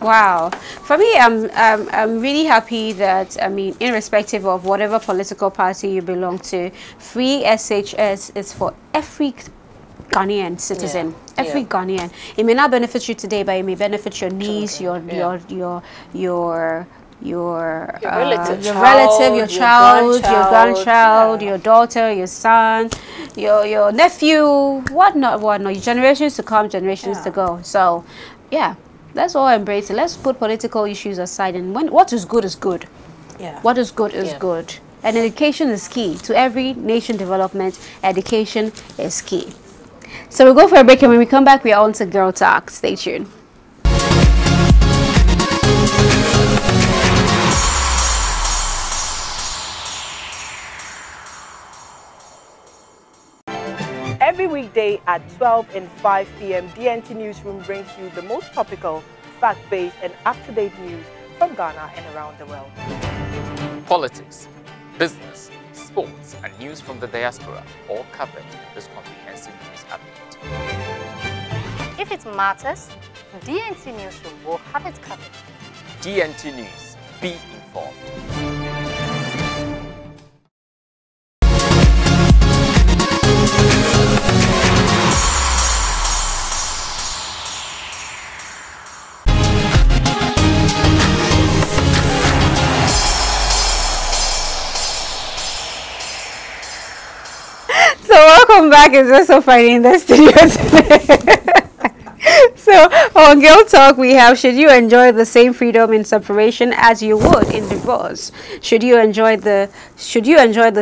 wow. For me, I'm really happy that, I mean, irrespective of whatever political party you belong to, free SHS is for every Ghanaian citizen, every Ghanaian. It may not benefit you today, but it may benefit your niece, your relative, your child, your grandchild, your daughter, your son, your nephew, whatnot, your generations to come, generations to go. So, yeah, let's all embrace it. Let's put political issues aside, and what is good is good. Yeah. What is good is good. And education is key. To every nation development, education is key. So we'll go for a break, and when we come back, we are on to Girl Talk. Stay tuned. Every weekday at 12 and 5 p.m., DNT Newsroom brings you the most topical, fact-based and up-to-date news from Ghana and around the world. Politics, business, sports, and news from the diaspora, all covered in this comprehensive news update. If it matters, DNT Newsroom will have it covered. DNT News, be informed. So welcome back. It's just so funny in the studio today. So on Girl Talk, we have: should you enjoy the same freedom in separation as you would in divorce? Should you enjoy the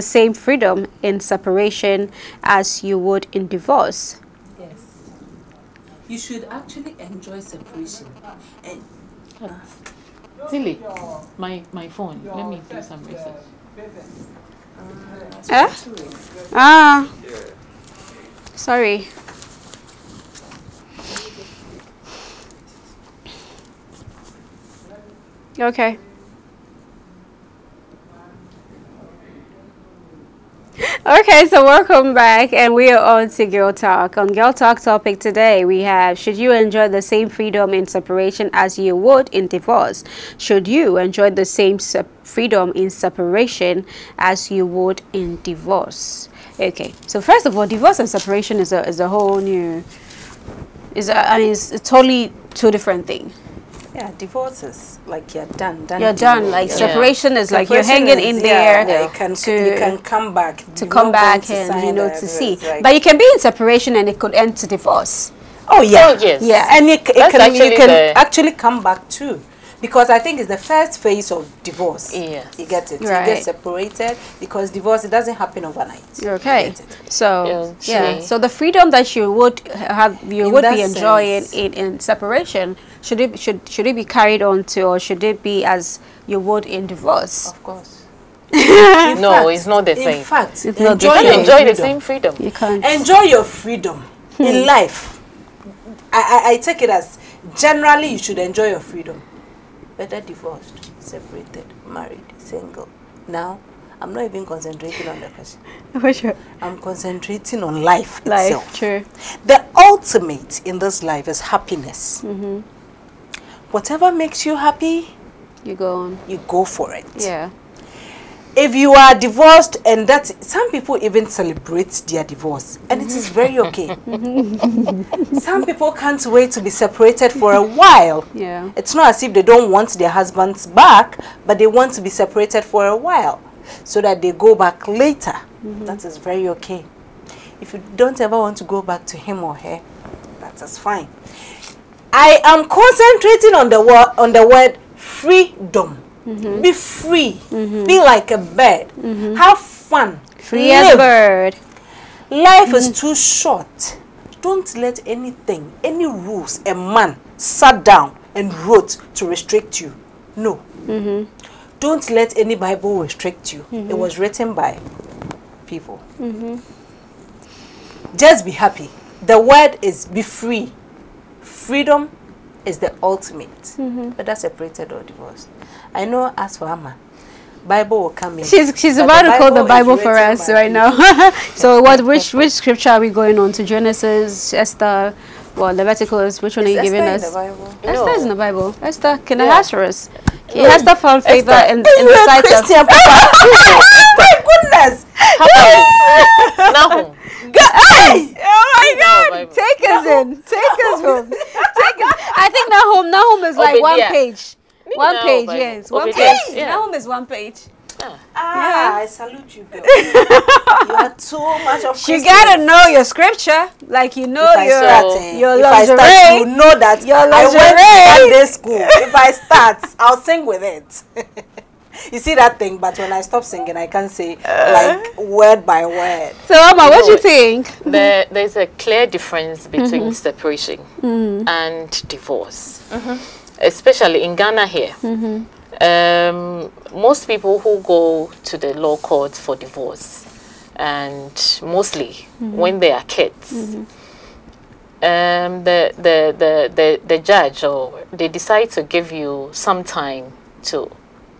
same freedom in separation as you would in divorce? Yes. You should actually enjoy separation. And Silly, my phone. Let me do some research. Sorry. Okay. Okay, so welcome back, and we are on to Girl Talk. On Girl Talk topic today, we have: should you enjoy the same freedom in separation as you would in divorce? Should you enjoy the same freedom in separation as you would in divorce? Okay, so first of all, divorce and separation is a whole new, it's a totally two different things. yeah, divorce is like you're done. You're done. Like separation is like you're hanging in there. You can come back to see. But you can be in separation and it could end to divorce. Oh yeah, oh, yes. Yeah, and you can actually come back too. Because I think it's the first phase of divorce. Yes. You get it. Right. You get separated, because divorce, it doesn't happen overnight. Okay. So so the freedom that you would have, you would be enjoying in separation, should it be carried on to, or should it be as you would in divorce? Of course. No, it's not the same. In fact, It's not enjoy the same freedom. You can't enjoy your freedom in life. I take it as generally you should enjoy your freedom. Whether divorced, separated, married, single. Now, I'm not even concentrating on the question. For sure. I'm concentrating on life itself. True. The ultimate in this life is happiness. Whatever makes you happy, You go on. you go for it. Yeah. If you are divorced, and some people even celebrate their divorce, and it is very okay. Some people can't wait to be separated for a while. Yeah. It's not as if they don't want their husbands back, but they want to be separated for a while so that they go back later. That is very okay. If you don't ever want to go back to him or her, that is fine. I am concentrating on the word freedom. Be free. Be like a bird. Have fun. Free as a bird. Life is too short. Don't let anything, any rules a man sat down and wrote to restrict you. No. Don't let any Bible restrict you. It was written by people. Just be happy. The word is be free. Freedom is the ultimate, whether separated or divorced. I know as for Amma, Bible will come in. She's about to quote the Bible for us right now. So which scripture are we going on to? Genesis, Esther, Leviticus? Which one are you giving us? Esther is in the Bible. Esther, can I ask for us? Esther found favor in the sight of Christian, Papa. Oh my goodness! Now. Hey! Oh my God! Take us in. Take us home. Take us. I think Nahum is like one page. One page, yes. One page. Nahum is one page. I salute you, girl. You are too much of Christian. You gotta know your scripture, like you know your if I start, you know that your I went to Sunday school. If I start, I'll sing with it. You see that thing, but when I stop singing, I can't say like word by word. So, Amma, what do you think? There's a clear difference between separation and divorce, especially in Ghana here. Most people who go to the law court for divorce, and mostly when they are kids, the judge or they decide to give you some time to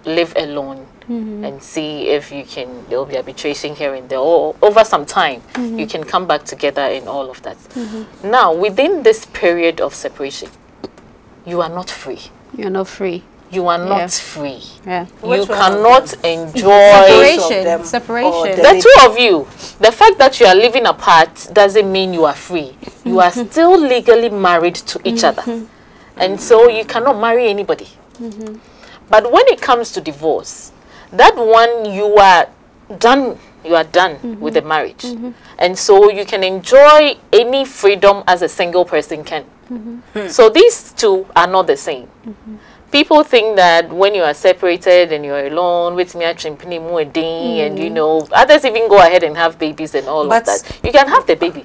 live alone and see if you can, there will be arbitration here and there, or over some time you can come back together and all of that. Now, within this period of separation, you are not free. You're not free. You are not free. Yeah. You cannot enjoy separation. The two of you, the fact that you are living apart doesn't mean you are free. You are still legally married to each other. And so you cannot marry anybody. But when it comes to divorce, that one you are done with the marriage. And so you can enjoy any freedom as a single person can. So these two are not the same. People think that when you are separated and you're alone, with me and you know, others even go ahead and have babies and all of that. You can have the baby,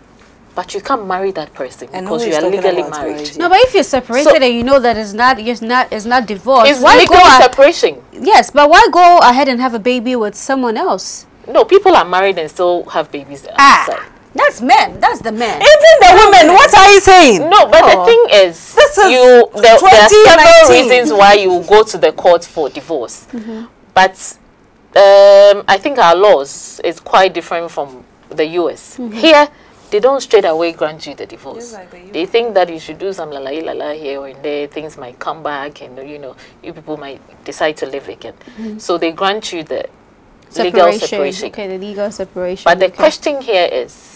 but you can't marry that person because you are legally married. No, but if you're separated and you know that it's not divorce, it's legal separation. Yes, but why go ahead and have a baby with someone else? No, people are married and still have babies outside. That's men. That's the men. Even the women. What are you saying? No, but the thing is, there are several reasons why you go to the court for divorce. But I think our laws is quite different from the US. Here, they don't straight away grant you the divorce. They think that you should do some la here or there. Things might come back, and you know, you people might decide to live again. So they grant you the legal separation. Okay, the legal separation. But the question here is,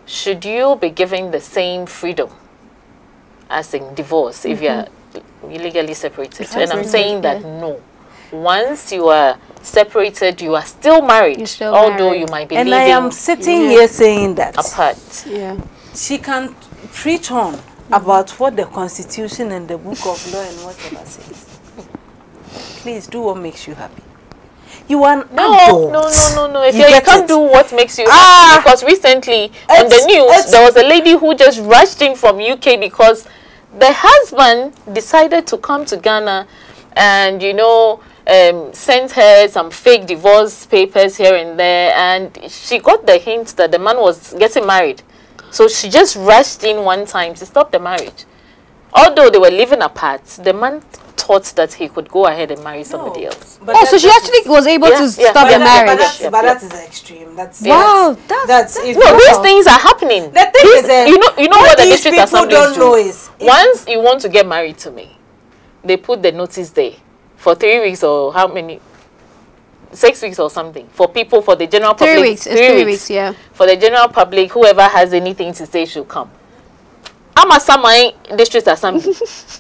should you be given the same freedom as in divorce if you are illegally separated? And I'm saying that no. Once you are separated, you are still married, although you might be living. And I am sitting here saying that apart. She can preach on about what the Constitution and the Book of Law and whatever says. Please do what makes you happy. You are no. If you can't do what makes you happy, because recently on the news there was a lady who just rushed in from UK because the husband decided to come to Ghana and sent her some fake divorce papers here and there, and she got the hint that the man was getting married, so she just rushed in one time to stop the marriage. Although they were living apart, the man thought that he could go ahead and marry somebody else. So she actually was able to stop the marriage. But that is extreme. That's wow. That's no. These things are happening. The thing is, you know what the district assemblies do. Is once you want to get married to me, they put the notice there for 3 weeks or how many? 6 weeks or something for people, for the general public. 3 weeks. 3 weeks. Yeah. For the general public, whoever has anything to say should come. I'm a Samai district assembly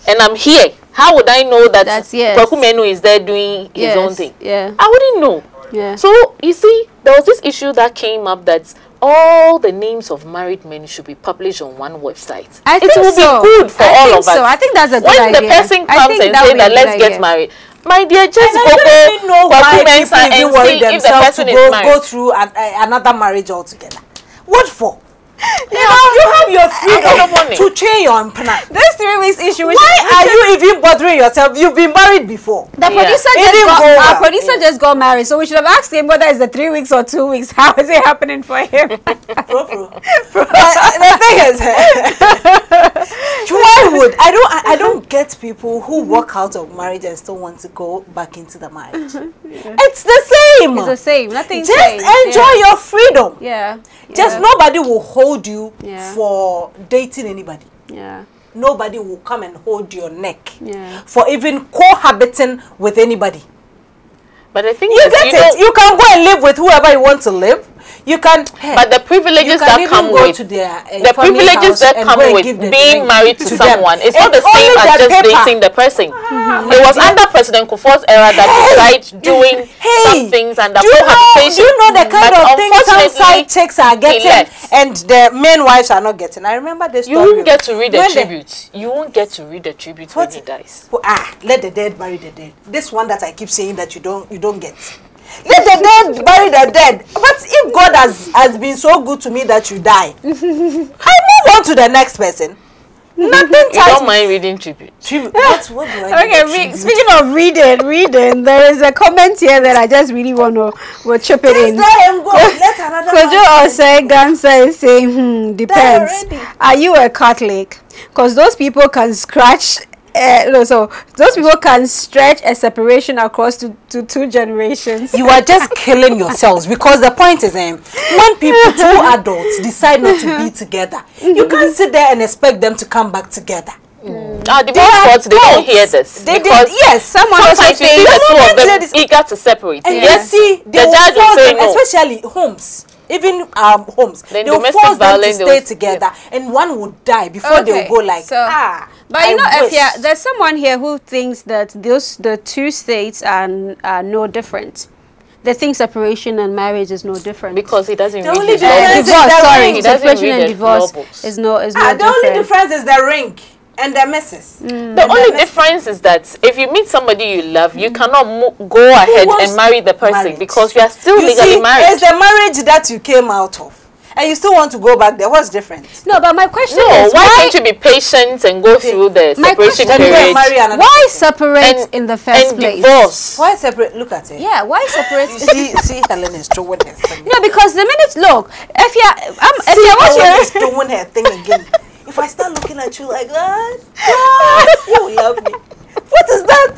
and I'm here. How would I know that Kwakumenu is there doing his own thing? Yeah. I wouldn't know. Yeah. So you see, there was this issue that came up that all the names of married men should be published on one website. It will be good for all of us. I think that's a good idea. When the person comes and says that let's get married, my dear, just go and see if the person is married. Go through another marriage altogether. What for? You have your freedom to change your plan. This 3 weeks issue. Why are you even bothering yourself? You've been married before. The producer our producer just got married, so we should have asked him whether it's the 3 weeks or 2 weeks. How is it happening for him? The thing is, why would I don't get people who walk out of marriage and still want to go back into the marriage. It's the same. It's the same. Nothing. Just enjoy your freedom. Yeah. Just nobody will hold you for dating anybody. Yeah. Nobody will come and hold your neck for even cohabiting with anybody. But I think you get it. You can go and live with whoever you want to live. You can, but the privileges that come with the privileges that come with being married to someone, it's not the same as just dating the person. It was under President Kufuor's era that we tried doing some things under cohabitation. Do you know the kind of things some side chicks are getting and the main wives are not getting? I remember this story. You won't get to read the tribute. You won't get to read the tribute when he dies. Let the dead bury the dead. This one that I keep saying that you don't get. Let the dead bury the dead. But if God has been so good to me that you die, I move on to the next person. Nothing. You don't mind reading tribute. What do I do? Okay, speaking of reading, there is a comment here that I just really want to chip it in. Let him go. Let another Kojo Osei Gansa is saying, depends. Are you a Catholic? Because those people can scratch. So those people can stretch a separation across to 2 generations. You are just killing yourselves, because the point is, when people, 2 adults, decide not to be together, you can't sit there and expect them to come back together. Divorce courts, they don't hear this. They did, yes. Sometimes you see the 2 of them eager to separate. And yes, see, the judge will say no. Especially homes. Even homes, they will force them to stay together, and one would die before they will go like, But you know, Aphia, there's someone here who thinks that the 2 states are no different. They think separation and marriage is no different. Because he doesn't read divorce, separation and divorce is no different. The only difference is the ring and the missus. The only difference is that if you meet somebody you love, you cannot go ahead and marry the person because you are still legally married. It's the marriage that you came out of, and you still want to go back there. What's different? No, but my question is, why can't you be patient and go through the separation period? Why separate in the first place? Divorce. Why separate? Look at it. Yeah, why separate? see, Helen is doing her thing. No, because the minute, look, Aphia, Helen is doing her thing again. If I start looking at you like that, you will love me. What is that?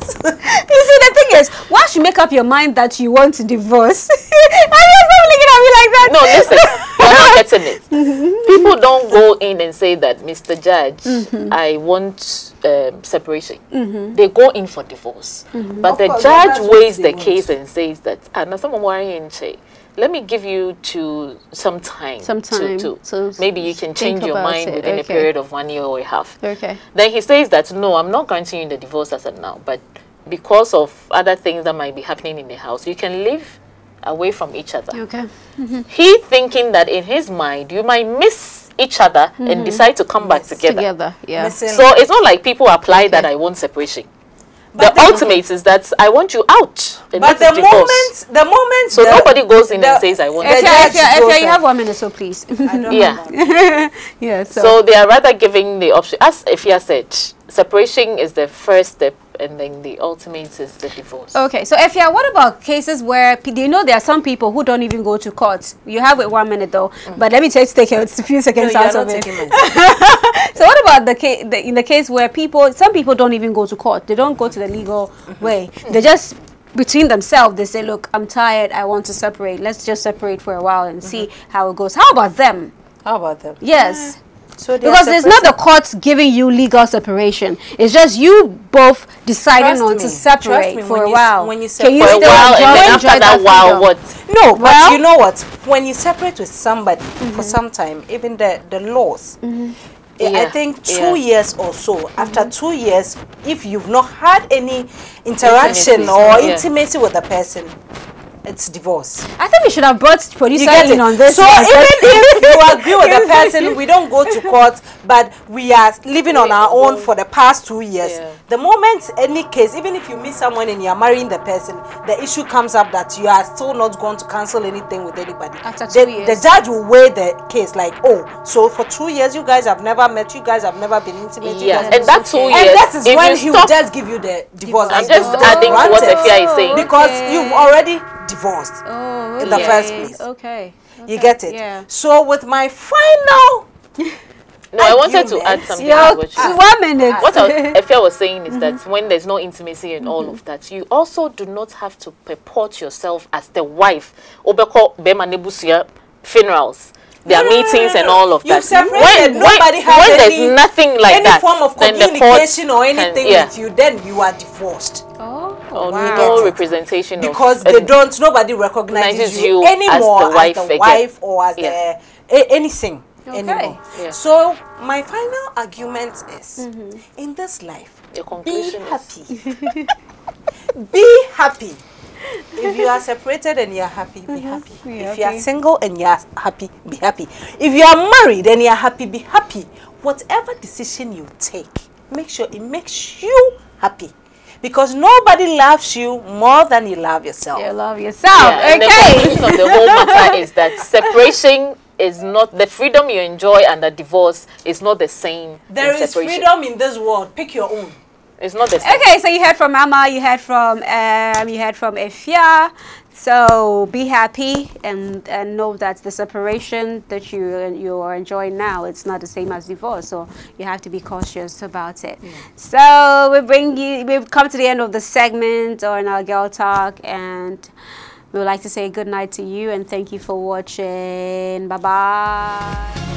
You see, the thing is, once you make up your mind that you want to divorce, and you're not looking at me like that. No, listen, you're not getting it. People don't go in and say that, Mr. Judge, I want separation. They go in for divorce. But the judge weighs the case and says that, let me give you some time to maybe you can change your mind within a period of 1 year or a half. Okay. Then he says that, no, I'm not granting you the divorce as of now, but because of other things that might be happening in the house, you can live away from each other. Okay. He thinking that in his mind, you might miss each other and decide to come back together. Yeah. So it's not like people apply that I want separation. But the ultimate is that I want you out. But the moment, so nobody goes in and says I want. If you have 1 minute, so please. Yeah. So they are rather giving the option, as Aphia said, separation is the first step, and then the ultimate is the divorce. Okay, so Aphia, what about cases where you know there are some people who don't even go to court? You have it 1 minute though, but let me just take a few seconds out of it. So what about in the case where some people don't even go to court? They don't go to the legal way. They just between themselves they say, look, I'm tired, I want to separate. Let's just separate for a while and see how it goes. How about them? Yes. So because there's not the courts giving you legal separation. It's just you both deciding to separate for a while. When you separate for a while, and then after that while, what? No, but you know what? When you separate with somebody for some time, even the laws, I think 2 years or so. After 2 years, if you've not had any interaction or intimacy with the person, it's divorce. I think we should have brought producer in on this. So even if you agree with the person, we don't go to court, but we are living on our own for the past 2 years. The moment any case, even if you meet someone and you are marrying the person, the issue comes up that you are still not going to cancel anything with anybody. After 2 years. The judge will weigh the case like, oh, so for 2 years you guys have never met, you guys have never been intimate. And that 2 years, and that is when he will just give you the divorce. I'm just adding to what Aphia is saying. Because you've already divorced in the first place. Okay. You get it? Yeah. So with my final I wanted to add something. 1 minute. What Aphia was saying is that when there's no intimacy and all of that, you also do not have to purport yourself as the wife. Obeko bema nebusia funerals. There are meetings and all of that. When there's nothing like that, any form of communication or anything with you, then you are divorced. Or You no get it? representation Because of, they don't, nobody recognizes you anymore as the wife or as the anything anymore. Yeah. So my final argument is, in this life, Your conclusion be happy. Be happy. If you are separated and you're happy, be happy. If you are single and you're happy, be happy. If you are married and you're happy, be happy. Whatever decision you take, make sure it makes you happy. Because nobody loves you more than you love yourself. You love yourself. Yeah, and the conclusion of the whole matter is that separation is not the freedom you enjoy, and the divorce is not the same. There is freedom in this world. Pick your own. It's not the same. Okay, so you heard from Amma, you heard from Aphia. So be happy and know that the separation that you are enjoying now, it's not the same as divorce. So you have to be cautious about it. So we've come to the end of the segment on our Girl Talk, and we would like to say good night to you and thank you for watching. Bye bye.